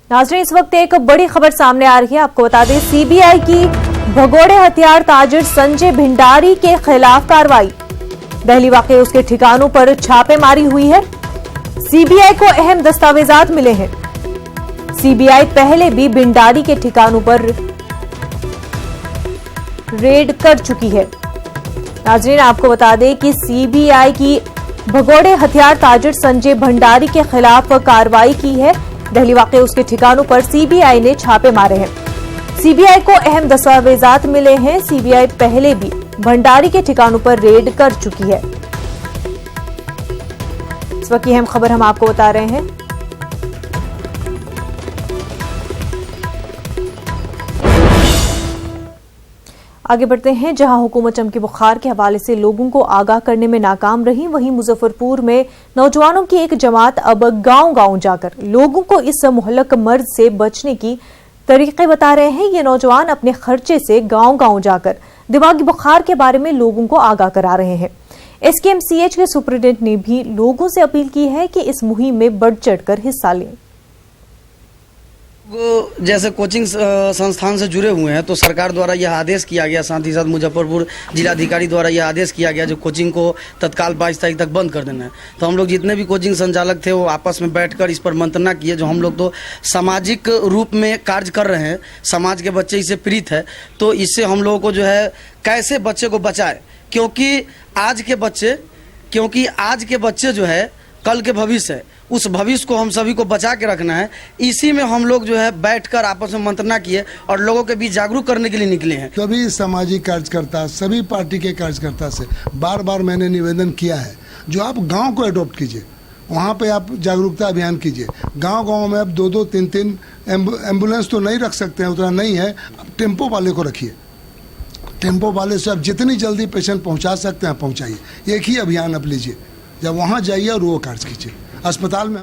नाज़रीन, इस वक्त एक बड़ी खबर सामने आ रही है। आपको बता दें, सीबीआई की भगोड़े हथियार ताजिर संजय भिंडारी के खिलाफ कार्रवाई। दिल्ली वाक़ उसके ठिकानों पर छापेमारी हुई है। सीबीआई को अहम दस्तावेजात मिले हैं। सीबीआई पहले भी भिंडारी के ठिकानों पर रेड कर चुकी है। नाज़रीन, आपको बता दें कि सीबीआई की भगोड़े हथियार ताजिर संजय भंडारी के खिलाफ कार्रवाई की है। दिल्ली वाक़ उसके ठिकानों पर सीबीआई ने छापे मारे हैं। सीबीआई को अहम दस्तावेजात मिले हैं। सीबीआई पहले भी भंडारी के ठिकानों पर रेड कर चुकी है। इस वक्त की अहम खबर हम आपको बता रहे हैं। आगे बढ़ते हैं। जहां हुकूमत चमकी बुखार के हवाले से लोगों को आगाह करने में नाकाम रही, वहीं मुजफ्फरपुर में नौजवानों की एक जमात अब गांव-गांव जाकर लोगों को इस मुहल्लक मर्ज से बचने की तरीके बता रहे हैं। ये नौजवान अपने खर्चे से गांव-गांव जाकर दिमागी बुखार के बारे में लोगों को आगाह करा रहे हैं। एसकेएमसीएच के सुपरिटेंडेंट ने भी लोगों से अपील की है कि इस मुहिम में बढ़ चढ़कर हिस्सा लें। जैसे कोचिंग संस्थान से जुड़े हुए हैं तो सरकार द्वारा यह आदेश किया गया, साथ ही साथ मुजफ्फरपुर जिलाधिकारी द्वारा यह आदेश किया गया जो कोचिंग को तत्काल 22 तारीख तक बंद कर देना है। तो हम लोग जितने भी कोचिंग संचालक थे वो आपस में बैठकर इस पर मंत्रणा किए। जो हम लोग तो सामाजिक रूप में कार्य कर रहे हैं, समाज के बच्चे इससे पीड़ित है, तो इससे हम लोगों को जो है कैसे बच्चे को बचाए, क्योंकि आज के बच्चे जो है कल के भविष्य है। उस भविष्य को हम सभी को बचा के रखना है। इसी में हम लोग जो है बैठकर आपस में मंत्रणा किए और लोगों के बीच जागरूक करने के लिए निकले हैं। सभी सामाजिक कार्यकर्ता, सभी पार्टी के कार्यकर्ता से बार बार मैंने निवेदन किया है, जो आप गांव को एडॉप्ट कीजिए, वहाँ पे आप जागरूकता अभियान कीजिए। गांव-गांव में अब 2-2, 3-3 एम्बुलेंस तो नहीं रख सकते हैं, उतना नहीं है, अब टेम्पो वाले को रखिए। टेम्पो वाले से आप जितनी जल्दी पेशेंट पहुँचा सकते हैं पहुँचाइए। एक ही अभियान आप लीजिए, जब वहाँ जाइए और वो कार्य कीजिए। अस्पताल में